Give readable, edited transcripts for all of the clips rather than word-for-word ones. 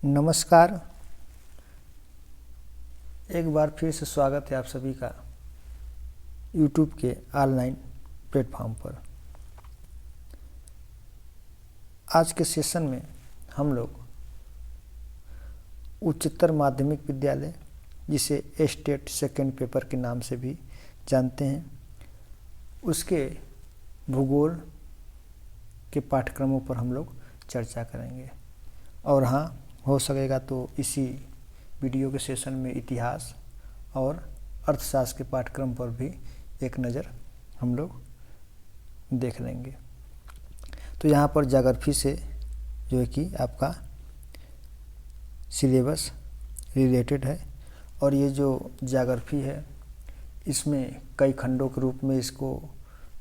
नमस्कार। एक बार फिर से स्वागत है आप सभी का YouTube के ऑनलाइन प्लेटफॉर्म पर। आज के सेशन में हम लोग उच्चतर माध्यमिक विद्यालय, जिसे स्टेट सेकेंड पेपर के नाम से भी जानते हैं, उसके भूगोल के पाठ्यक्रमों पर हम लोग चर्चा करेंगे। और हाँ, हो सकेगा तो इसी वीडियो के सेशन में इतिहास और अर्थशास्त्र के पाठ्यक्रम पर भी एक नज़र हम लोग देख लेंगे। तो यहाँ पर ज्योग्राफी से जो है कि आपका सिलेबस रिलेटेड है, और ये जो ज्योग्राफी है इसमें कई खंडों के रूप में इसको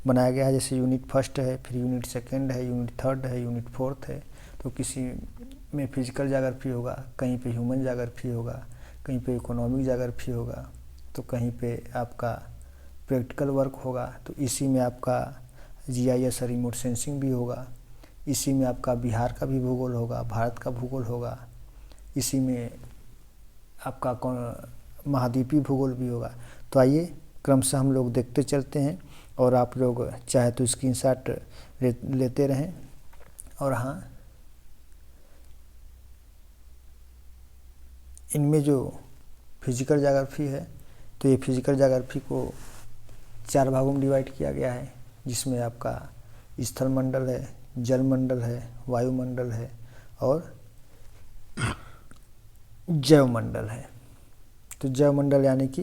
बनाया गया है। जैसे यूनिट फर्स्ट है, फिर यूनिट सेकंड है, यूनिट थर्ड है, यूनिट फोर्थ है। तो किसी में फिजिकल ज्योग्राफी होगा, कहीं पे ह्यूमन ज्योग्राफी होगा, कहीं पे इकोनॉमिक ज्योग्राफी होगा, तो कहीं पे आपका प्रैक्टिकल वर्क होगा। तो इसी में आपका जीआईएस और रिमोट सेंसिंग भी होगा। इसी में आपका बिहार का भी भूगोल होगा, भारत का भूगोल होगा। इसी में आपका महाद्वीपीय भूगोल भी होगा। तो आइए क्रमशः हम लोग देखते चलते हैं, और आप लोग चाहे तो स्क्रीनशॉट लेते रहें। और हाँ, इनमें जो फिजिकल ज्योग्राफी है, तो ये फिजिकल ज्योग्राफी को 4 भागों में डिवाइड किया गया है, जिसमें आपका स्थल मंडल है, जल मंडल है, वायुमंडल है और जैव मंडल है। तो जैव मंडल यानी कि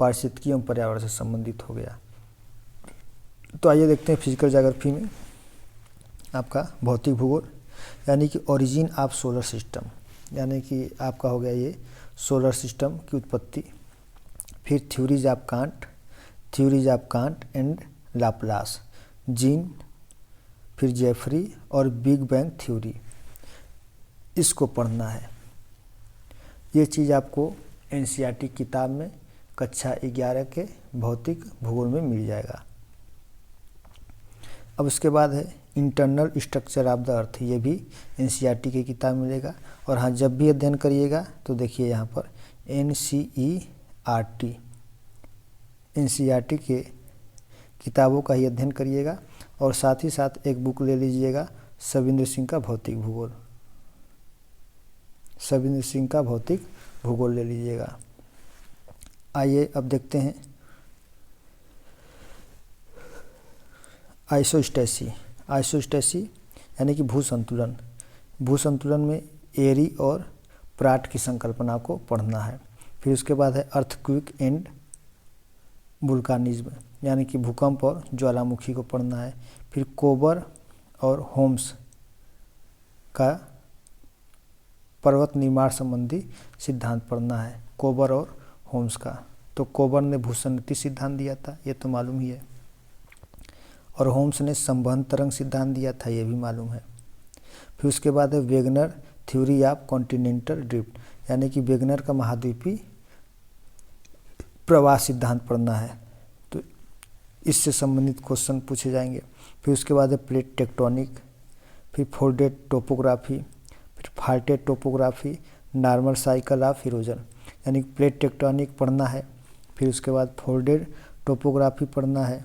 पारिस्थितिकी एवं पर्यावरण से संबंधित हो गया। तो आइए देखते हैं फिजिकल ज्योग्राफी में आपका भौतिक भूगोल, यानी कि ओरिजिन ऑफ सोलर सिस्टम, यानी कि आपका हो गया ये सोलर सिस्टम की उत्पत्ति। फिर theories of can't and Laplace, gene, फिर जेफरी और बिग बैंग थ्योरी, इसको पढ़ना है। ये चीज़ आपको एनसीईआरटी किताब में कक्षा 11 के भौतिक भूगोल में मिल जाएगा। अब उसके बाद है internal structure of the earth, ये भी एनसीईआरटी की किताब मिलेगा। और हाँ, जब भी अध्ययन करिएगा तो देखिए यहाँ पर एनसीईआरटी के किताबों का ही अध्ययन करिएगा। और साथ ही साथ एक बुक ले लीजिएगा, शबिंद्र सिंह का भौतिक भूगोल ले लीजिएगा। आइए अब देखते हैं आइसोस्टेसी यानी कि भूसंतुलन में एरी और प्राट की संकल्पना को पढ़ना है। फिर उसके बाद है अर्थक्वेक एंड वुल्कानिज्म, यानी कि भूकंप और ज्वालामुखी को पढ़ना है। फिर कोबर और होम्स का पर्वत निर्माण संबंधी सिद्धांत पढ़ना है, कोबर और होम्स का। तो कोबर ने भूसन्नति सिद्धांत दिया था, ये तो मालूम ही है, और होम्स ने संवहन तरंग सिद्धांत दिया था, ये भी मालूम है। फिर उसके बाद है Wegener theory of continental drift, यानी कि वेगनर का महाद्वीपीय प्रवाह सिद्धांत पढ़ना है। तो इससे संबंधित क्वेश्चन पूछे जाएंगे। फिर उसके बाद है प्लेट टेक्टोनिक, फिर फोल्डेड टोपोग्राफी, फिर faulted topography, normal cycle of erosion, यानी प्लेट टेक्टोनिक पढ़ना है। फिर उसके बाद फोल्डेड टोपोग्राफी पढ़ना है।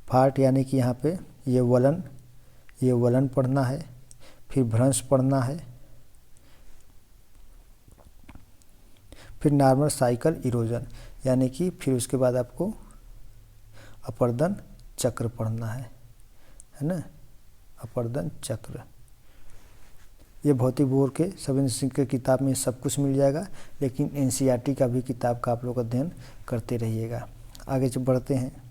फाल्ट यानी कि यहाँ पे ये वलन पढ़ना है। फिर भ्रंश पढ़ना है। फिर नॉर्मल साइकिल इरोजन, यानी कि फिर उसके बाद आपको अपर्दन चक्र पढ़ना है ना, अपर्दन चक्र। ये भौतिक भूगोल के शबिंद्र सिंह के किताब में सब कुछ मिल जाएगा, लेकिन एनसीईआरटी का भी किताब का आप लोग अध्ययन करते रहिएगा। आगे बढ़ते हैं।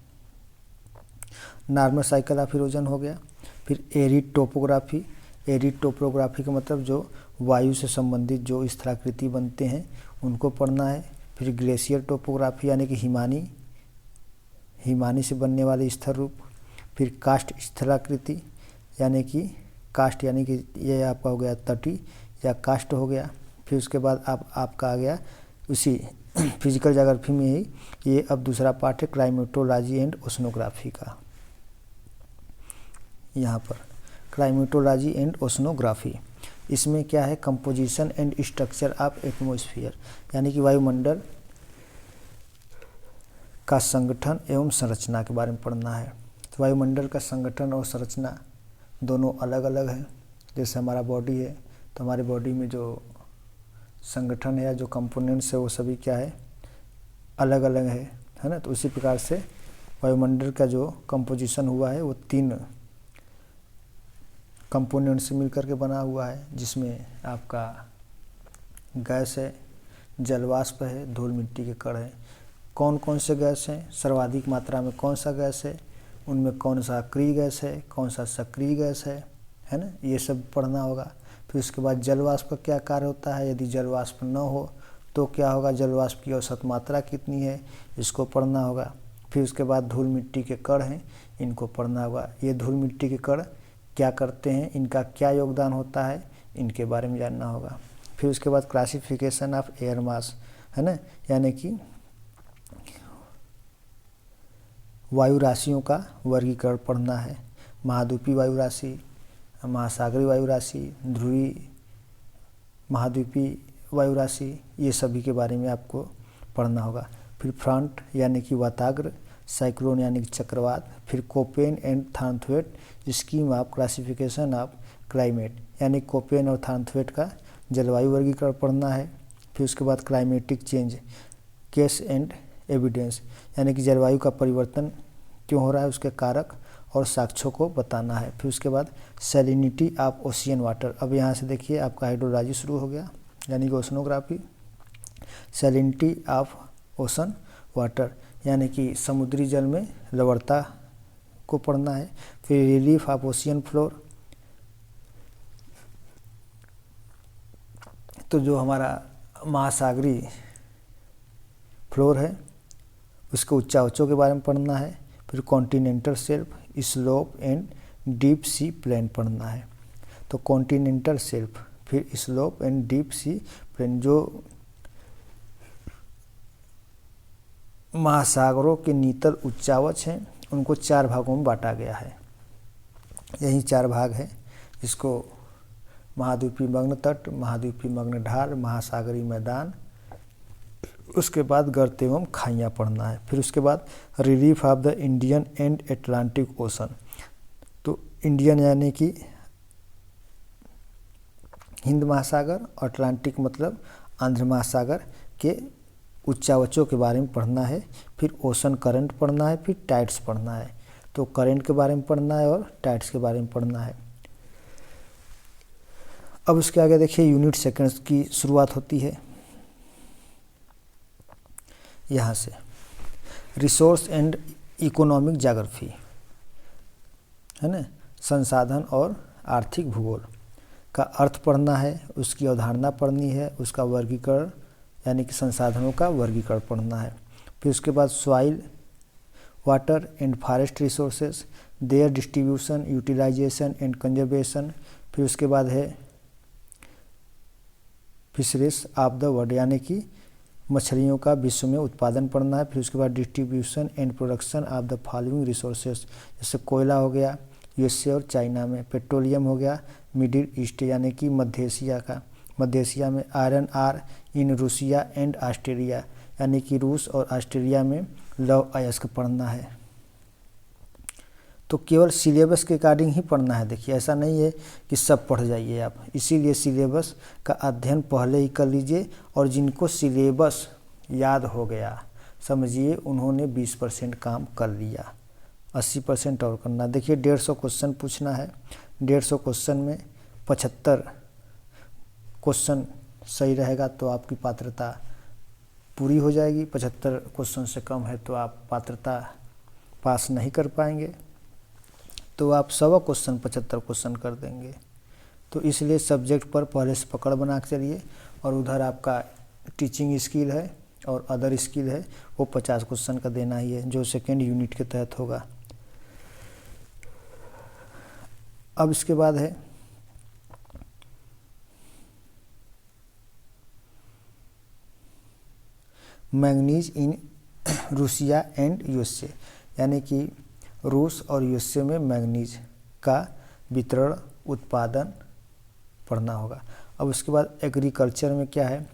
नॉर्मल साइकिल ऑफ इरोजन हो गया। फिर एरिड टोपोग्राफी का मतलब जो वायु से संबंधित जो स्थलाकृति बनते हैं उनको पढ़ना है। फिर ग्लेशियर टोपोग्राफी, यानी कि हिमानी से बनने वाले स्थिर रूप। फिर कास्ट स्थलाकृति, यानी कि ये आपका हो गया तटी या कास्ट हो गया। फिर उसके बाद आपका आ गया उसी फिजिकल ज्योग्राफी में ही ये अब दूसरा पार्ट है क्लाइमेटोलॉजी एंड ओशनोग्राफी का। यहाँ पर क्लाइमेटोलॉजी एंड ओशनोग्राफी, इसमें क्या है, composition and structure of atmosphere, यानी कि वायुमंडल का संगठन एवं संरचना के बारे में पढ़ना है। तो वायुमंडल का संगठन और संरचना दोनों अलग अलग है। जैसे हमारा बॉडी है, तो हमारे बॉडी में जो संगठन है या जो कंपोनेंट्स है वो सभी क्या है, अलग अलग है ना। तो उसी प्रकार से वायुमंडल का जो कंपोजिशन हुआ है वो 3 कंपोनेंट से मिलकर के बना हुआ है, जिसमें आपका गैस है, जलवाष्प है, धूल मिट्टी के कण है। कौन कौन से गैस हैं, सर्वाधिक मात्रा में कौन सा गैस है, उनमें कौन सा अक्रिय गैस है, कौन सा सक्रिय गैस है ना, ये सब पढ़ना होगा। फिर उसके बाद जलवाष्प का क्या कार्य होता है, यदि जलवाष्प न हो तो क्या होगा, जलवाष्प की औसत मात्रा कितनी है, इसको पढ़ना होगा। फिर उसके बाद धूल मिट्टी के कण हैं, इनको पढ़ना होगा। ये धूल मिट्टी के कण क्या करते हैं, इनका क्या योगदान होता है, इनके बारे में जानना होगा। फिर उसके बाद क्लासिफिकेशन ऑफ एयर मास, है ना, यानी कि वायु राशियों का वर्गीकरण पढ़ना है। महाद्वीपीय वायु राशि, महासागरीय वायु राशि, ध्रुवीय महाद्वीपीय वायु राशि, ये सभी के बारे में आपको पढ़ना होगा। फिर फ्रंट यानी कि वाताग्र, साइक्लोन यानी कि चक्रवात, फिर Koppen and Thornthwaite scheme of classification of climate, यानी कोपेन और थानथवेट का जलवायु वर्गीकरण पढ़ना है। फिर उसके बाद climatic change, case and evidence, यानी कि जलवायु का परिवर्तन क्यों हो रहा है, उसके कारक और साक्ष्यों को बताना है। फिर उसके बाद सैलिनिटी ऑफ ओशियन वाटर, अब यहाँ से देखिए आपका हाइड्रोलॉजी शुरू हो गया, यानी कि oceanography. Salinity of ocean water, यानी कि समुद्री जल में लवणता को पढ़ना है। फिर रिलीफ ऑफ ओशियन फ्लोर, तो जो हमारा महासागरीय फ्लोर है उसके उच्चावचों के बारे में पढ़ना है। फिर continental shelf, slope and deep sea plain पढ़ना है। तो कॉन्टिनेंटल शेल्फ, फिर slope and deep sea plain, जो महासागरों के नीतल उच्चावच हैं उनको 4 भागों में बांटा गया है। यही 4 भाग है, जिसको महाद्वीपीय मग्न तट, महाद्वीपीय मग्न ढाल, महासागरीय मैदान, उसके बाद गर्त एवं खाइयाँ पढ़ना है। फिर उसके बाद relief of the Indian and Atlantic ocean, तो इंडियन यानी कि हिंद महासागर, अटलांटिक मतलब आंध्र महासागर के उच्चावचों के बारे में पढ़ना है। फिर ओशन करंट पढ़ना है, फिर टाइड्स पढ़ना है। तो करंट के बारे में पढ़ना है और टाइड्स के बारे में पढ़ना है। अब उसके आगे देखिए यूनिट सेकंड्स की शुरुआत होती है यहाँ से। रिसोर्स एंड इकोनॉमिक ज्योग्राफी, है ना, संसाधन और आर्थिक भूगोल का अर्थ पढ़ना है, उसकी अवधारणा पढ़नी है, उसका वर्गीकरण यानी कि संसाधनों का वर्गीकरण पढ़ना है। फिर उसके बाद soil, water and forest resources, their distribution, utilisation and conservation. फिर उसके बाद है फिशरीज ऑफ द वर्ल्ड, यानी कि मछलियों का विश्व में उत्पादन पढ़ना है। फिर उसके बाद distribution and production of the following resources, जैसे कोयला हो गया यूएसए और चाइना में, पेट्रोलियम हो गया मिडिल ईस्ट यानी कि मध्य एशिया का, मध्य एशिया में, iron ore in Russia and Australia, यानी कि रूस और ऑस्ट्रेलिया में लौह अयस्क पढ़ना है। तो केवल सिलेबस के अकॉर्डिंग ही पढ़ना है। देखिए ऐसा नहीं है कि सब पढ़ जाइए आप, इसीलिए सिलेबस का अध्ययन पहले ही कर लीजिए। और जिनको सिलेबस याद हो गया समझिए उन्होंने 20% काम कर लिया, 80% और करना। देखिए 150 क्वेश्चन पूछना है, 150 क्वेश्चन में 75 क्वेश्चन सही रहेगा तो आपकी पात्रता पूरी हो जाएगी। 75 क्वेश्चन से कम है तो आप पात्रता पास नहीं कर पाएंगे, तो आप 100 क्वेश्चन 75 क्वेश्चन कर देंगे। तो इसलिए सब्जेक्ट पर पहले से पकड़ बना के चलिए। और उधर आपका टीचिंग स्किल है और अदर स्किल है, वो 50 क्वेश्चन का देना ही है, जो सेकेंड यूनिट के तहत होगा। अब इसके बाद है manganese in Russia and USA, यानी कि रूस और यूएसए में मैंगनीज का वितरण, उत्पादन पढ़ना होगा। अब उसके बाद एग्रीकल्चर में क्या है,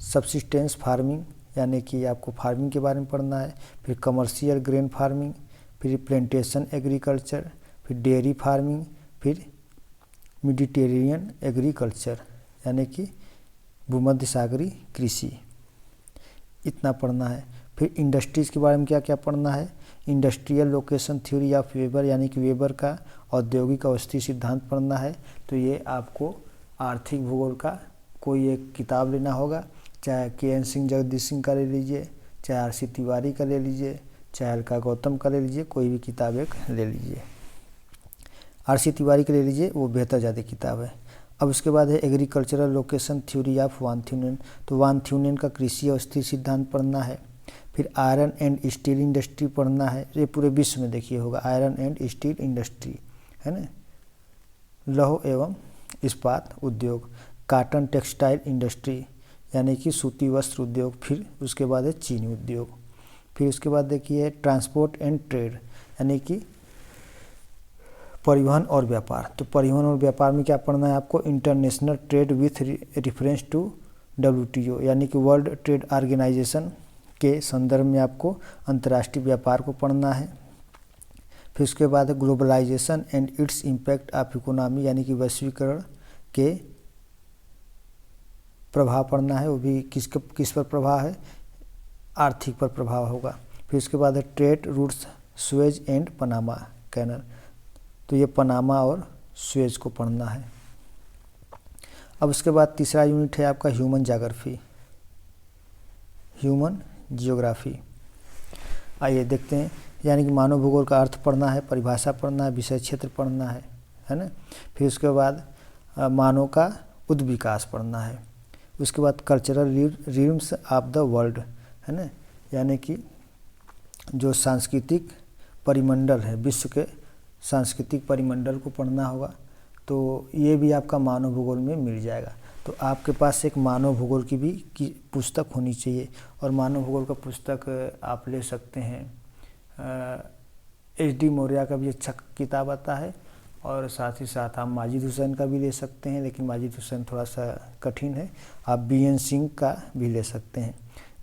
सब्सिस्टेंस फार्मिंग यानी कि आपको फार्मिंग के बारे में पढ़ना है। फिर कमर्शियल ग्रेन फार्मिंग, फिर प्लांटेशन एग्रीकल्चर, फिर डेयरी फार्मिंग, फिर मेडिटेरेनियन एग्रीकल्चर यानी कि भूमध्य सागरीय कृषि, इतना पढ़ना है। फिर इंडस्ट्रीज़ के बारे में क्या क्या पढ़ना है, industrial location theory of weber यानी कि वेबर का औद्योगिक अवस्थी सिद्धांत पढ़ना है। तो ये आपको आर्थिक भूगोल का कोई एक किताब लेना होगा, चाहे के.एन. सिंह जगदीश सिंह का ले लीजिए, चाहे आर.सी. तिवारी का ले लीजिए, चाहे अलका गौतम का ले लीजिए, कोई भी किताब एक ले लीजिए। आर.सी. तिवारी का ले लीजिए, वो बेहतर ज़्यादा किताब है। अब उसके बाद है agricultural location theory of one Thünen. तो वान थ्यूनेन का कृषि अवस्थी सिद्धांत पढ़ना है। फिर आयरन एंड स्टील इंडस्ट्री पढ़ना है, ये पूरे विश्व में देखिए होगा, आयरन एंड स्टील इंडस्ट्री है ना, लौह एवं इस्पात उद्योग, कॉटन टेक्सटाइल इंडस्ट्री यानी कि सूती वस्त्र उद्योग, फिर उसके बाद है चीनी उद्योग। फिर उसके बाद देखिए ट्रांसपोर्ट एंड ट्रेड यानी कि परिवहन और व्यापार। तो परिवहन और व्यापार में क्या पढ़ना है आपको, international trade with reference to WTO यानी कि वर्ल्ड ट्रेड ऑर्गेनाइजेशन के संदर्भ में आपको अंतर्राष्ट्रीय व्यापार को पढ़ना है। फिर उसके बाद globalisation and its impact of economy यानी कि वैश्वीकरण के प्रभाव पढ़ना है, वो भी किस पर प्रभाव है, आर्थिक पर प्रभाव होगा। फिर उसके बाद है trade routes Suez and Panama canal, तो ये पनामा और सुएज को पढ़ना है। अब उसके बाद तीसरा यूनिट है आपका ह्यूमन ज्योग्राफी, ह्यूमन जियोग्राफी। आइए देखते हैं, यानी कि मानव भूगोल का अर्थ पढ़ना है, परिभाषा पढ़ना है, विषय क्षेत्र पढ़ना है ना। फिर उसके बाद मानव का उद्विकास पढ़ना है। उसके बाद cultural RIMS of the world है ना, यानी कि जो सांस्कृतिक परिमंडल है, विश्व के सांस्कृतिक परिमंडल को पढ़ना होगा। तो ये भी आपका मानव भूगोल में मिल जाएगा। तो आपके पास एक मानव भूगोल की भी पुस्तक होनी चाहिए, और मानव भूगोल का पुस्तक आप ले सकते हैं, HD मौर्य का भी अच्छा किताब आता है, और साथ ही साथ आप माजिद हुसैन का भी ले सकते हैं, लेकिन माजिद हुसैन थोड़ा सा कठिन है। आप B.N. सिंह का भी ले सकते हैं,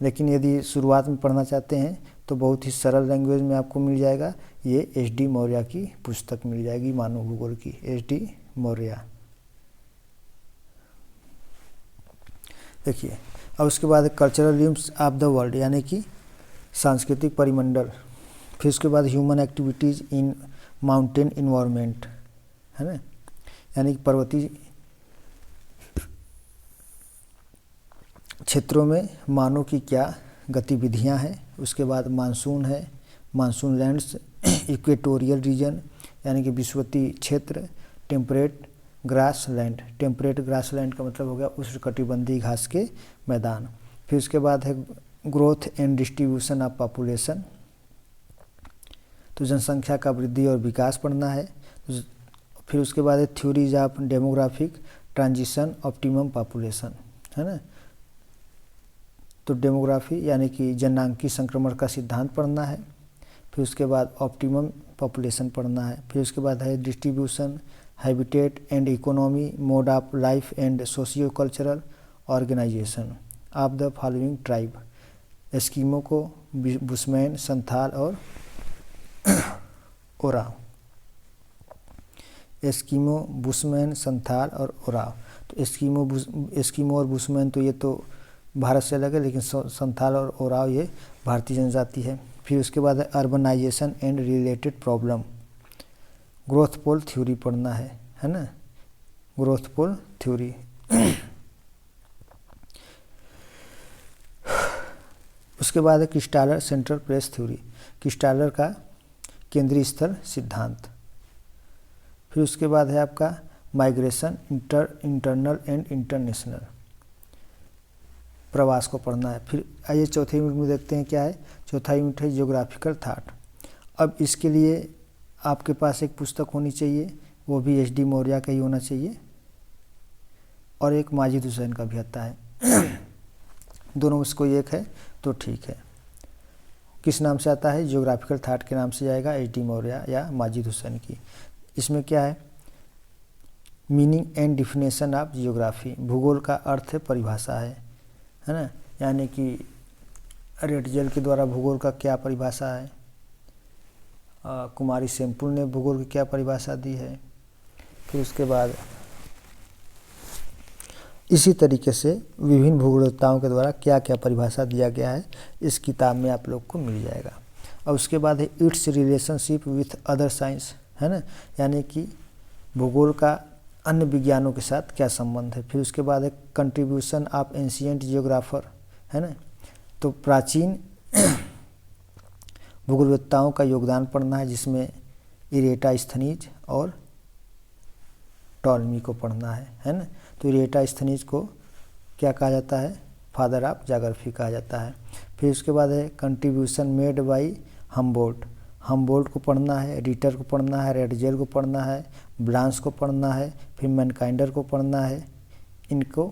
लेकिन यदि शुरुआत में पढ़ना चाहते हैं तो बहुत ही सरल लैंग्वेज में आपको मिल जाएगा, ये HD मौर्य की पुस्तक मिल जाएगी मानव भूगोल की, HD मौर्य। देखिए, अब उसके बाद cultural RIMS of the world यानी कि सांस्कृतिक परिमंडल। फिर उसके बाद human activities in mountain environment है ना, यानी कि पर्वतीय क्षेत्रों में मानव की क्या गतिविधियां हैं। उसके बाद मानसून है, मानसून लैंड्स, इक्वेटोरियल रीजन यानी कि विषुवतीय क्षेत्र, temperate grass land, temperate grass land का मतलब हो गया उष्णकटिबंधीय घास के मैदान। फिर उसके बाद है growth and distribution of population, तो जनसंख्या का वृद्धि और विकास पढ़ना है। फिर उसके बाद है theories of demographic transition optimum population है ना, तो डेमोग्राफी यानी कि जनांकी संक्रमण का सिद्धांत पढ़ना है। फिर उसके बाद ऑप्टिमम पॉपुलेशन पढ़ना है। फिर उसके बाद है distribution, habitat and economy, mode of life and socio cultural organisation of the following tribe, Eskimo को, बुशमैन, संथाल और ओराव, एस्किमो, बुशमैन, संथाल और ओराव। तो एस्किमो और बुशमैन तो ये तो भारत से अलग है, लेकिन संथाल और ओराव ये भारतीय जनजाति है। फिर उसके बाद है urbanisation and related problem, growth pole theory पढ़ना है ना, ग्रोथ पोल थ्योरी। उसके बाद है Christaller central place theory, Christaller का केंद्रीय स्थल सिद्धांत। फिर उसके बाद है आपका माइग्रेशन, इंटरनल एंड इंटरनेशनल, प्रवास को पढ़ना है। फिर आइए चौथे यूनिट में देखते हैं क्या है। चौथा यूनिट है जियोग्राफिकल थॉट। अब इसके लिए आपके पास एक पुस्तक होनी चाहिए, वो भी HD मौर्य का ही होना चाहिए, और एक माजिद हुसैन का भी आता है। दोनों में से कोई एक है तो ठीक है। किस नाम से आता है, जियोग्राफिकल थॉट के नाम से जाएगा, HD मौर्य या माजिद हुसैन की। इसमें क्या है, meaning and definition of geography, भूगोल का अर्थ परिभाषा है ना, यानी कि रेटजेल के द्वारा भूगोल का क्या परिभाषा है, कुमारी सेमपुल ने भूगोल की क्या परिभाषा दी है। फिर उसके बाद इसी तरीके से विभिन्न भूगोलवेत्ताओं के द्वारा क्या क्या परिभाषा दिया गया है इस किताब में आप लोग को मिल जाएगा। और उसके बाद है it's relationship with other science, है ना, यानी कि भूगोल का अन्य विज्ञानों के साथ क्या संबंध है। फिर उसके बाद है कंट्रीब्यूशन ऑफ एंशिएंट जियोग्राफर, है ना, तो प्राचीन भूगोलवेत्ताओं का योगदान पढ़ना है, जिसमें इरेटास्थनीज और टॉलमी को पढ़ना है ना। तो इरेटास्थनीज को क्या कहा जाता है, फादर ऑफ ज्योग्राफी कहा जाता है। फिर उसके बाद है कंट्रीब्यूशन मेड बाई हमबोल्ट को पढ़ना है, रिटर को पढ़ना है, रेटजेल को पढ़ना है, ब्लांस को पढ़ना है, फिर मैनकाइंडर को पढ़ना है, इनको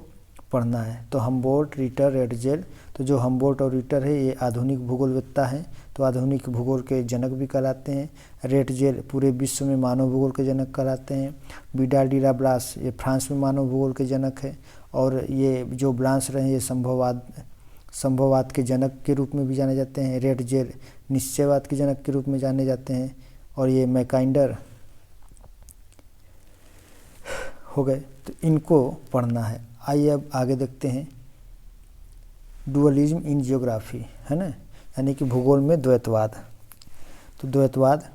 पढ़ना है। तो हमबोल्ट, रिटर, रेटजेल, तो जो हमबोल्ट और रिटर है ये आधुनिक भूगोलवेत्ता हैं, तो आधुनिक भूगोल के जनक भी कहलाते हैं। रेटजेल पूरे विश्व में मानव भूगोल के जनक कहलाते हैं। विडाल डी ला ब्लास ये फ्रांस में मानव भूगोल के जनक है। और ये जो ब्लांस रहे ये संभववाद के जनक के रूप में भी जाने जाते हैं। रेटजेल निश्चयवाद के जनक के रूप में जाने जाते हैं। और ये मैकाइंडर हो गए, तो इनको पढ़ना है। आइए अब आगे देखते हैं डुअलिज्म इन जियोग्राफी, है ना, यानी कि भूगोल में द्वैतवाद। तो द्वैतवाद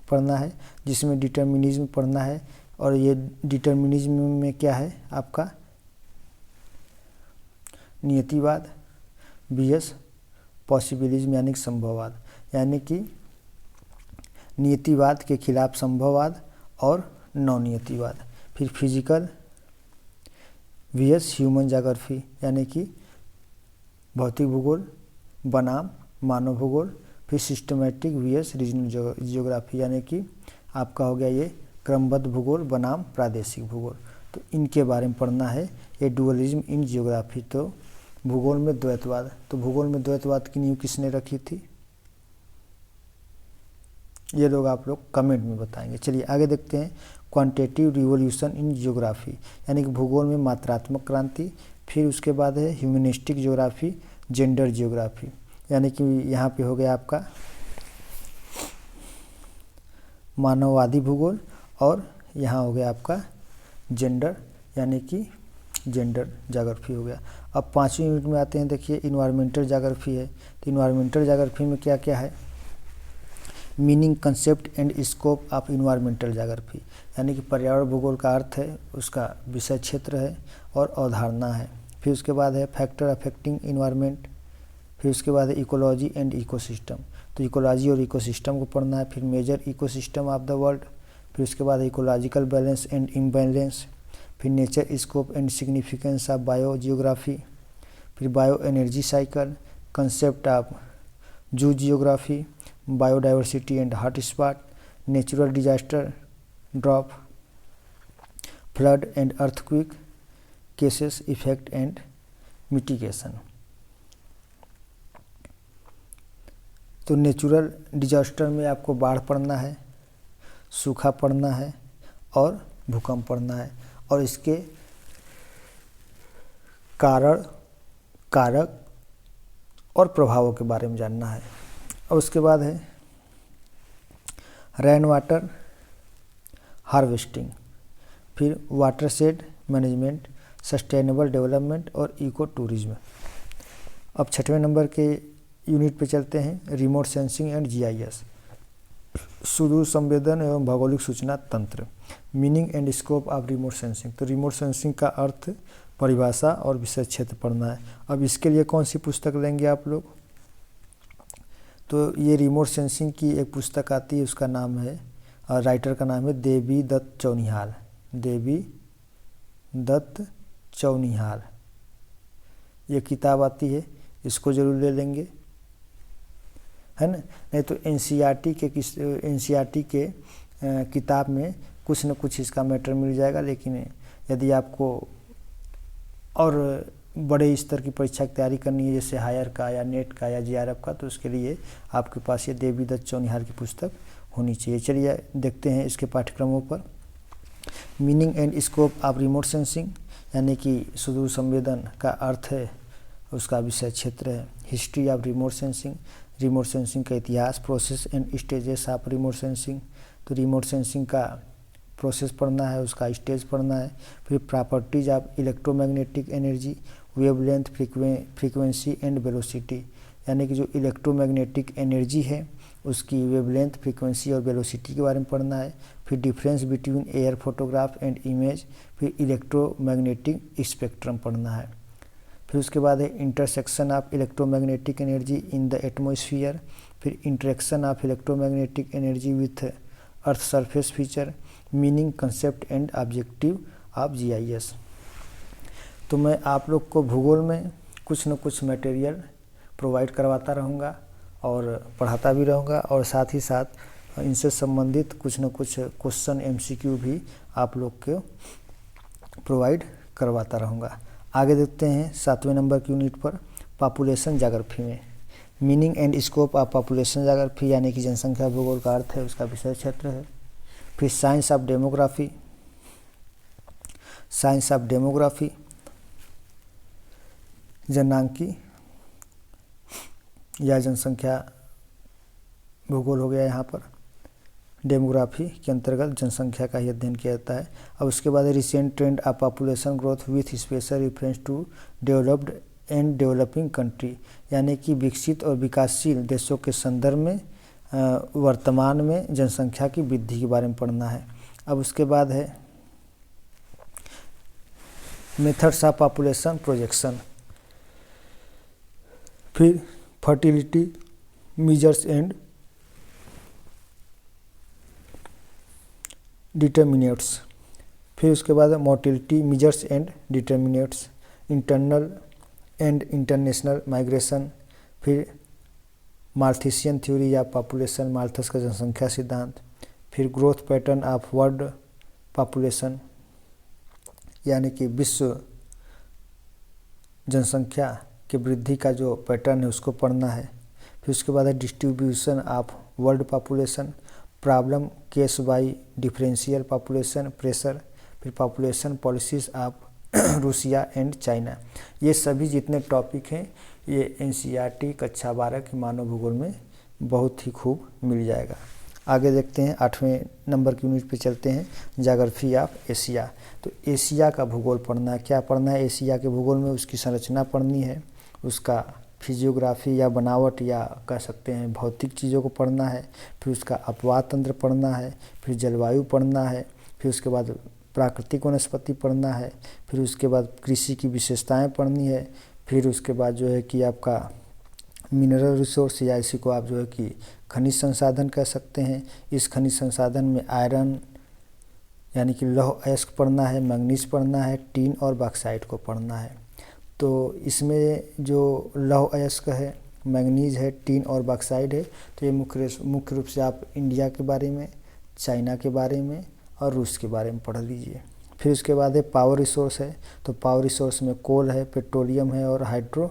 पढ़ना है, जिसमें डिटर्मिनिज्म पढ़ना है। और ये डिटर्मिनिज्म में क्या है आपका नियतिवाद, बीएस पॉसिबिलिज्म यानी कि संभववाद, यानी कि नियतिवाद के खिलाफ संभववाद और नवनियतिवाद। फिर फिजिकल वीएस ह्यूमन ज्योग्राफी, यानी कि भौतिक भूगोल बनाम मानव भूगोल। फिर सिस्टमेटिक वीएस रीजनल जियोग्राफी, यानी कि आपका हो गया ये क्रमबद्ध भूगोल बनाम प्रादेशिक भूगोल। तो इनके बारे में पढ़ना है, ये डुअलिज्म इन जियोग्राफी। तो भूगोल में द्वैतवाद, तो भूगोल में द्वैतवाद की नींव किसने रखी थी, ये लोग आप लोग कमेंट में बताएंगे। चलिए आगे देखते हैं क्वांटिटेटिव रिवोल्यूशन इन जियोग्राफी, यानी कि भूगोल में मात्रात्मक क्रांति। फिर उसके बाद है ह्यूमनिस्टिक जियोग्राफी, जेंडर जियोग्राफी, यानी कि यहाँ पे हो गया आपका मानववादी भूगोल। और यहाँ हो गया आपका जेंडर, यानी कि जेंडर ज्योग्राफी हो गया। अब 5वीं यूनिट में आते हैं, देखिए इन्वायरमेंटल ज्योग्राफी है। तो इन्वायरमेंटल ज्योग्राफी में क्या क्या है, meaning, concept and scope of environmental geography, यानी कि पर्यावरण भूगोल का अर्थ है, उसका विषय क्षेत्र है और अवधारणा है। फिर उसके बाद है फैक्टर अफेक्टिंग इन्वायरमेंट। फिर उसके बाद है इकोलॉजी एंड इकोसिस्टम, तो इकोलॉजी और इकोसिस्टम को पढ़ना है। फिर major ecosystem of the world. फिर उसके बाद है इकोलॉजिकल बैलेंस एंड इम्बैलेंस। फिर nature scope and significance of bio geography. फिर bio energy cycle, concept of zoo geography, biodiversity and hot spot, natural disaster drop, flood and earthquake cases, effect and mitigation. तो natural disaster में आपको बाढ़ पढ़ना है, सूखा पढ़ना है और भूकंप पढ़ना है, और इसके कारण, कारक और प्रभावों के बारे में जानना है। और उसके बाद है रेन वाटर हार्वेस्टिंग, फिर वाटरशेड मैनेजमेंट, सस्टेनेबल डेवलपमेंट और इको टूरिज्म। अब 6वें नंबर के यूनिट पे चलते हैं, रिमोट सेंसिंग एंड जीआईएस, सुदूर संवेदन एवं भौगोलिक सूचना तंत्र, meaning and scope of remote sensing. तो रिमोट सेंसिंग का अर्थ, परिभाषा और विषय क्षेत्र पढ़ना है। अब इसके लिए कौन सी पुस्तक लेंगे आप लोग, तो ये रिमोट सेंसिंग की एक पुस्तक आती है, उसका नाम है, राइटर का नाम है देवी दत्त चौनिहाल, देवी दत्त चौनिहाल, ये किताब आती है, इसको जरूर ले लेंगे, है ना। नहीं तो एनसीईआरटी के किताब में कुछ न कुछ इसका मैटर मिल जाएगा। लेकिन यदि आपको और बड़े स्तर की परीक्षा की तैयारी करनी है, जैसे हायर का या नेट का या जीआरएफ का, तो उसके लिए आपके पास ये देवी दत्त चौनिहाल की पुस्तक होनी चाहिए। चलिए देखते हैं इसके पाठ्यक्रमों पर। Meaning and scope of remote sensing, यानी कि सुदूर संवेदन का अर्थ है, उसका विषय क्षेत्र है। History of remote sensing, remote sensing का इतिहास। Process and stages of remote sensing, तो रिमोट सेंसिंग का प्रोसेस पढ़ना है, उसका स्टेज पढ़ना है। फिर properties of electromagnetic energy, wavelength, frequency and velocity, यानी कि जो इलेक्ट्रोमैग्नेटिक एनर्जी है उसकी वेवलेंथ, फ्रीक्वेंसी और वेलोसिटी के बारे में पढ़ना है। फिर difference between air photograph and image, फिर इलेक्ट्रोमैग्नेटिक स्पेक्ट्रम पढ़ना है। फिर उसके बाद है intersection of electromagnetic energy in the atmosphere, फिर interaction of electromagnetic energy with earth surface feature, meaning, concept and objective of GIS. तो मैं आप लोग को भूगोल में कुछ न कुछ मटेरियल प्रोवाइड करवाता रहूँगा और पढ़ाता भी रहूँगा, और साथ ही साथ इनसे संबंधित कुछ न कुछ क्वेश्चन एमसीक्यू भी आप लोग को प्रोवाइड करवाता रहूँगा। आगे देखते हैं 7वें नंबर की यूनिट पर पॉपुलेशन ज्योग्राफी में। Meaning and scope of population geography, यानी कि जनसंख्या भूगोल का अर्थ है, उसका विषय क्षेत्र है। फिर science of demography, science of demography जनांकी या जनसंख्या भूगोल हो गया यहाँ पर। डेमोग्राफी के अंतर्गत जनसंख्या का ही अध्ययन किया जाता है। अब उसके बाद recent trend of population growth with special reference to developed and developing country, यानी कि विकसित और विकासशील देशों के संदर्भ में वर्तमान में जनसंख्या की वृद्धि के बारे में पढ़ना है। अब उसके बाद है मेथड्स ऑफ पॉपुलेशन प्रोजेक्शन, फिर फर्टिलिटी मेजर्स एंड डिटर्मिनेट्स, फिर उसके बाद mortality measures and determinates, internal and international migration, फिर माल्थसियन थ्योरी या पॉपुलेशन, माल्थस का जनसंख्या सिद्धांत, फिर growth pattern of world population, यानी कि विश्व जनसंख्या के वृद्धि का जो पैटर्न है उसको पढ़ना है। फिर उसके बाद है distribution of world population, problem case by differential population pressure, फिर population policies of Russia and China. ये सभी जितने टॉपिक हैं ये एनसीईआरटी कक्षा 12 के मानव भूगोल में बहुत ही खूब मिल जाएगा। आगे देखते हैं 8वें नंबर की यूनिट पे चलते हैं, ज्योग्राफी ऑफ एशिया। तो एशिया का भूगोल पढ़ना है। क्या पढ़ना है एशिया के भूगोल में? उसकी संरचना पढ़नी है, उसका फिजियोग्राफी या बनावट या कह सकते हैं भौतिक चीज़ों को पढ़ना है, फिर उसका अपवाद तंत्र पढ़ना है, फिर जलवायु पढ़ना है, फिर उसके बाद प्राकृतिक वनस्पति पढ़ना है, फिर उसके बाद कृषि की विशेषताएं पढ़नी है, फिर उसके बाद जो है कि आपका मिनरल रिसोर्स या इसी को आप जो है कि खनिज संसाधन कह सकते हैं। इस खनिज संसाधन में आयरन यानी कि लौह अयस्क पढ़ना है, मैंगनीज पढ़ना है, टीन और बॉक्साइट को पढ़ना है। तो इसमें जो लौह अयस्क है, मैंगनीज है, टीन और बॉक्साइड है, तो ये मुख्य रूप से आप इंडिया के बारे में, चाइना के बारे में और रूस के बारे में पढ़ लीजिए। फिर उसके बाद है पावर रिसोर्स है, तो पावर रिसोर्स में कोल है, पेट्रोलियम है और हाइड्रो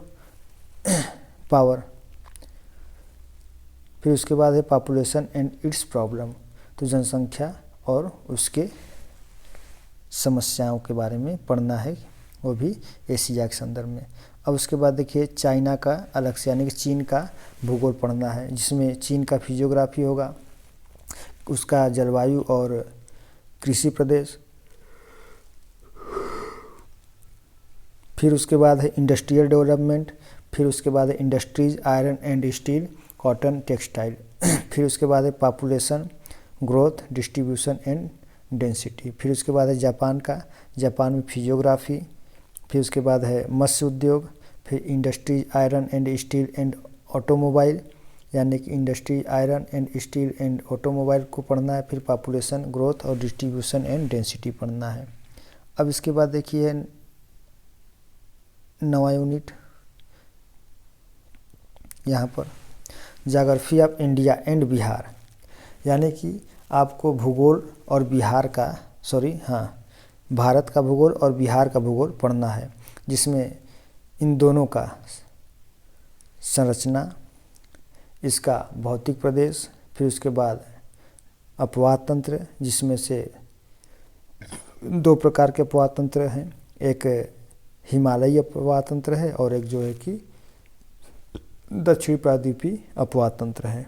पावर। फिर उसके बाद है पॉपुलेशन एंड इट्स प्रॉब्लम, तो जनसंख्या और उसके समस्याओं के बारे में पढ़ना है, वो भी एशिया के संदर्भ में। अब उसके बाद देखिए चाइना का अलग से यानी कि चीन का भूगोल पढ़ना है, जिसमें चीन का फिजियोग्राफी होगा, उसका जलवायु और कृषि प्रदेश। फिर उसके बाद है इंडस्ट्रियल डेवलपमेंट, फिर उसके बाद है industries, iron and steel, cotton, textile. फिर उसके बाद है population growth, distribution and density. फिर उसके बाद है जापान का, जापान में फिजियोग्राफी। फिर उसके बाद है मत्स्य उद्योग, फिर industries, iron and steel and automobile, यानी कि industry, iron and steel and automobile को पढ़ना है। फिर पॉपुलेशन ग्रोथ और डिस्ट्रीब्यूशन एंड डेंसिटी पढ़ना है। अब इसके बाद देखिए 9वां यूनिट यहाँ पर geography of India and Bihar, यानी कि आपको भूगोल और बिहार का भारत का भूगोल और बिहार का भूगोल पढ़ना है, जिसमें इन दोनों का संरचना, इसका भौतिक प्रदेश, फिर उसके बाद अपवाद तंत्र जिसमें से दो प्रकार के अपवाह तंत्र हैं, एक हिमालयी अपवाह तंत्र है और एक जो है कि दक्षिणी प्रायद्वीपीय अपवाह तंत्र है।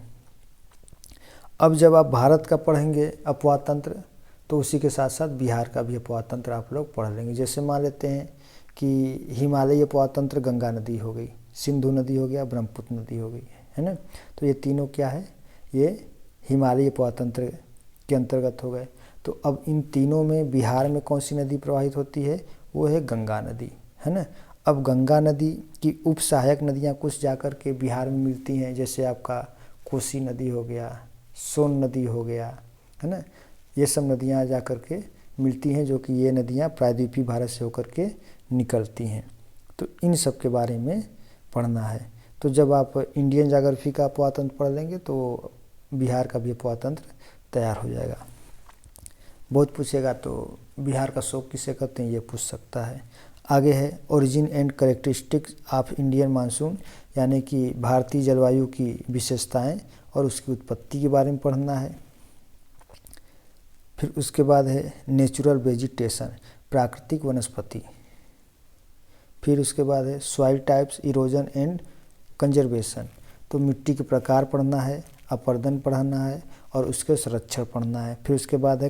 अब जब आप भारत का पढ़ेंगे अपवाह तंत्र तो उसी के साथ साथ बिहार का भी अपवाह तंत्र आप लोग पढ़ लेंगे। जैसे मान लेते हैं कि हिमालयी अपवाह तंत्र गंगा नदी हो गई, सिंधु नदी हो गया, ब्रह्मपुत्र नदी हो गई, है ना। तो ये तीनों क्या है, ये हिमालयी अपवाह तंत्र के अंतर्गत हो गए। तो अब इन तीनों में बिहार में कौन सी नदी प्रवाहित होती है, वो है गंगा नदी, है ना। अब गंगा नदी की उप सहायक नदियाँ कुछ जाकर के बिहार में मिलती हैं, जैसे आपका कोसी नदी हो गया, सोन नदी हो गया, है ना। ये सब नदियाँ जा कर के मिलती हैं, जो कि ये नदियाँ प्रायद्वीपीय भारत से होकर के निकलती हैं। तो इन सब के बारे में पढ़ना है। तो जब आप इंडियन ज्योग्राफी का अपवाह तंत्र पढ़ लेंगे तो बिहार का भी अपवाह तंत्र तैयार हो जाएगा। बहुत पूछेगा तो बिहार का शौक किसे कहते हैं, ये पूछ सकता है। आगे है origin and characteristics of Indian monsoon, यानी कि भारतीय जलवायु की विशेषताएं और उसकी उत्पत्ति के बारे में पढ़ना है। फिर उसके बाद है नेचुरल वेजिटेशन, प्राकृतिक वनस्पति। फिर उसके बाद है soil types, erosion and conservation, तो मिट्टी के प्रकार पढ़ना है, अपरदन पढ़ना है और उसके संरक्षण पढ़ना है। फिर उसके बाद है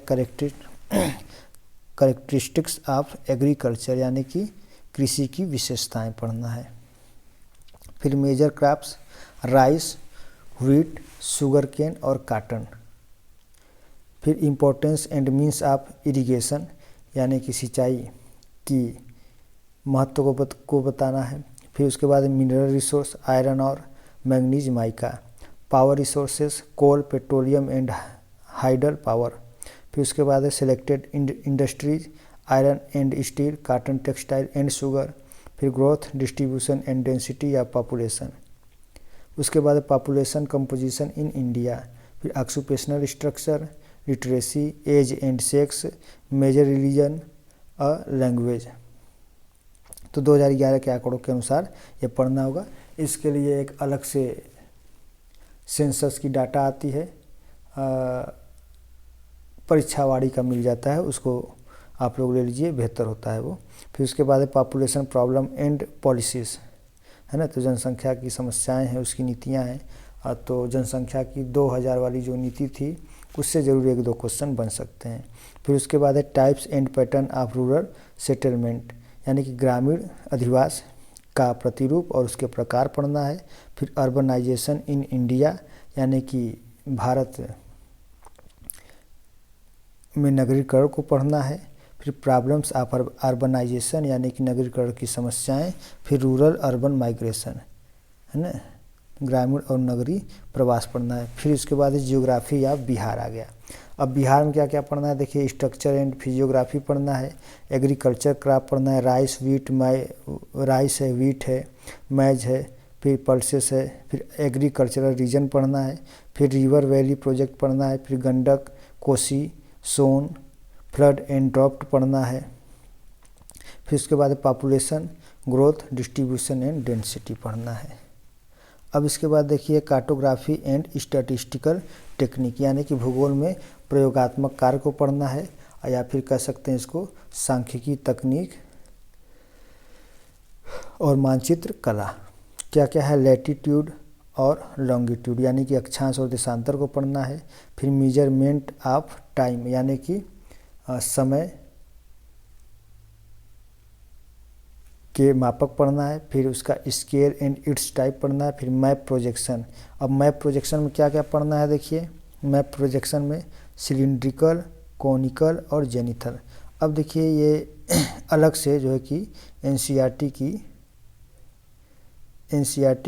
कैरेक्टरिस्टिक्स ऑफ एग्रीकल्चर, यानी कि कृषि की विशेषताएं पढ़ना है। फिर major crops, rice, wheat, sugar cane और काटन। फिर importance and means of irrigation, यानी कि सिंचाई की महत्व को बताना है। फिर उसके बाद मिनरल रिसोर्स, आयरन और manganese, mica. Power resources, coal, petroleum and hydel power. फिर उसके बाद है selected industries, iron and steel, cotton, textile and sugar. फिर ग्रोथ, डिस्ट्रीब्यूशन एंड डेंसिटी या पॉपुलेशन। उसके बाद पॉपुलेशन कंपोजिशन इन इंडिया। फिर occupational structure, literacy, age and sex, major religion, language. तो 2011 के आंकड़ों के अनुसार ये पढ़ना होगा। इसके लिए एक अलग से सेंसस की डाटा आती है, परीक्षावाड़ी का मिल जाता है, उसको आप लोग ले लीजिए, बेहतर होता है वो। फिर उसके बाद है पॉपुलेशन प्रॉब्लम एंड पॉलिसीज़, है ना। तो जनसंख्या की समस्याएं हैं, उसकी नीतियां हैं। तो जनसंख्या की 2000 वाली जो नीति थी उससे ज़रूर एक दो क्वेश्चन बन सकते हैं। फिर उसके बाद है types and pattern of rural settlement, यानी कि ग्रामीण अधिवास का प्रतिरूप और उसके प्रकार पढ़ना है। फिर अर्बनाइजेशन इन इंडिया, यानी कि भारत में नगरीकरण को पढ़ना है। फिर प्रॉब्लम्स ऑफ अर्बनाइजेशन, यानी कि नगरीकरण की समस्याएं। फिर रूरल अर्बन माइग्रेशन, है ना, ग्रामीण और नगरी प्रवास पढ़ना है। फिर उसके बाद जियोग्राफी या बिहार आ गया। अब बिहार में क्या क्या पढ़ना है, देखिए स्ट्रक्चर एंड फिजियोग्राफी पढ़ना है, एग्रीकल्चर क्रॉप पढ़ना है, राइस, व्हीट, राइस है, व्हीट है, मैज है, फिर पल्सेस है। फिर एग्रीकल्चरल रीजन पढ़ना है। फिर रिवर वैली प्रोजेक्ट पढ़ना है। फिर गंडक, कोसी, सोन, फ्लड एंड ड्रॉफ्ट पढ़ना है। फिर उसके बाद population, growth, distribution and density पढ़ना है। अब इसके बाद देखिए कार्टोग्राफी एंड स्टैटिस्टिकल टेक्निक, यानी कि भूगोल में प्रयोगात्मक कार्य को पढ़ना है, या फिर कह सकते हैं इसको सांख्यिकी तकनीक और मानचित्र कला। क्या क्या है, लैटिट्यूड और लॉन्गिट्यूड, यानी कि अक्षांश और देशांतर को पढ़ना है। फिर मेजरमेंट ऑफ टाइम, यानी कि समय के मापक पढ़ना है। फिर उसका स्केल एंड इट्स टाइप पढ़ना है। फिर मैप प्रोजेक्शन। अब मैप प्रोजेक्शन में क्या क्या पढ़ना है, देखिए मैप प्रोजेक्शन में सिलिंड्रिकल, कॉनिकल और जेनिथल। अब देखिए ये अलग से जो है कि एनसीईआरटी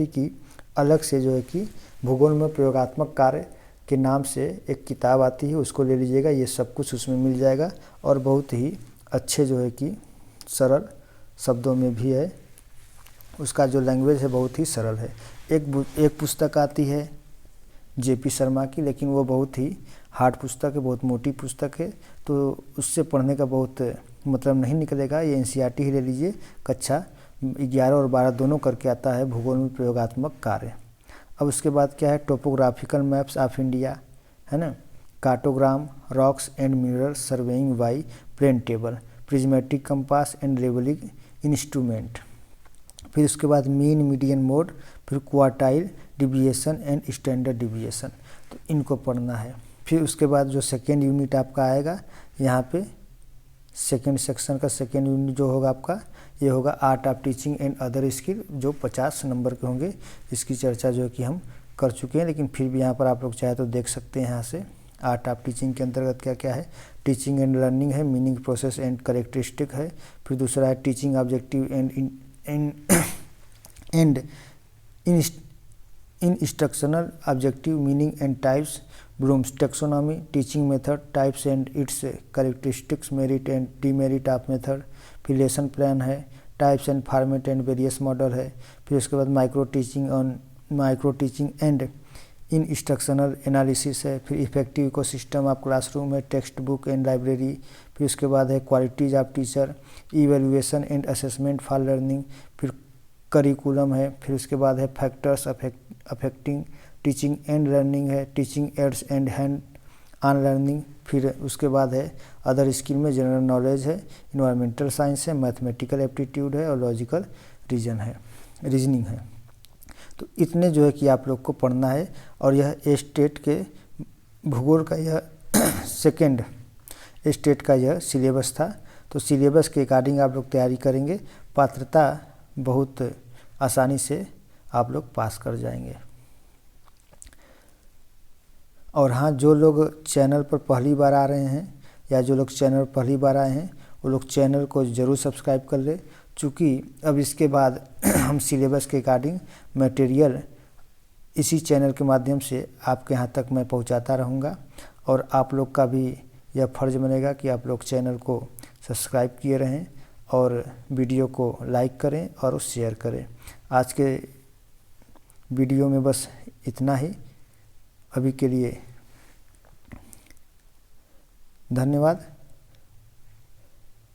की अलग से जो है कि भूगोल में प्रयोगात्मक कार्य के नाम से एक किताब आती है, उसको ले लीजिएगा, ये सब कुछ उसमें मिल जाएगा और बहुत ही अच्छे जो है कि सरल शब्दों में भी है। उसका जो लैंग्वेज है बहुत ही सरल है। एक पुस्तक आती है जेपी शर्मा की, लेकिन वो बहुत ही हार्ड पुस्तक है, बहुत मोटी पुस्तक है, तो उससे पढ़ने का बहुत मतलब नहीं निकलेगा। ये एनसीईआरटी ही ले लीजिए, कक्षा 11 और 12 दोनों करके आता है भूगोल में प्रयोगात्मक कार्य। अब उसके बाद क्या है, टोपोग्राफिकल मैप्स ऑफ इंडिया, है ना। Cartogram, rocks and mineral surveying by plane table, prismatic compass and levelling instrument. फिर उसके बाद मीन, मीडियन मोड, फिर quartile deviation and standard deviation, तो इनको पढ़ना है। फिर उसके बाद जो सेकेंड यूनिट आपका आएगा, यहाँ पे सेकेंड सेक्शन का सेकेंड यूनिट जो होगा आपका, ये होगा art of teaching and other skill, जो 50 नंबर के होंगे। इसकी चर्चा जो है कि हम कर चुके हैं, लेकिन फिर भी यहाँ पर आप लोग चाहे तो देख सकते हैं। यहाँ से आर्ट ऑफ टीचिंग के अंतर्गत क्या क्या है, टीचिंग एंड लर्निंग है, मीनिंग, प्रोसेस एंड करेक्टरिस्टिक है। फिर दूसरा है teaching objective and instructional objective, meaning and types, Bloom's taxonomy, teaching method, types and its characteristics, merit and demerit of method. फिर लेसन प्लान है, types and format and various model है। फिर उसके बाद micro teaching and instructional analysis है। फिर effective ecosystem of classroom है, textbook and library. फिर उसके बाद है qualities of teacher, evaluation and assessment for learning. फिर करिकुलम है। फिर उसके बाद है factors affecting teaching and learning है, teaching aids and hand on learning. फिर उसके बाद है अदर स्किल में जनरल नॉलेज है, इन्वायरमेंटल साइंस है, मैथमेटिकल एप्टीट्यूड है और लॉजिकल रीजनिंग है। तो इतने जो है कि आप लोग को पढ़ना है। और यह स्टेट के भूगोल का यह सेकेंड स्टेट का यह सिलेबस था। तो सिलेबस के अकॉर्डिंग आप लोग तैयारी करेंगे, पात्रता बहुत आसानी से आप लोग पास कर जाएंगे। और हाँ, जो लोग चैनल पर पहली बार आ रहे हैं या जो लोग चैनल पर पहली बार आए हैं, वो लोग चैनल को ज़रूर सब्सक्राइब कर ले, चूँकि अब इसके बाद हम सिलेबस के अकॉर्डिंग मटेरियल इसी चैनल के माध्यम से आपके यहाँ तक मैं पहुँचाता रहूँगा। और आप लोग का भी यह फ़र्ज़ बनेगा कि आप लोग चैनल को सब्सक्राइब किए रहें और वीडियो को लाइक करें और शेयर करें। आज के वीडियो में बस इतना ही। अभी के लिए धन्यवाद।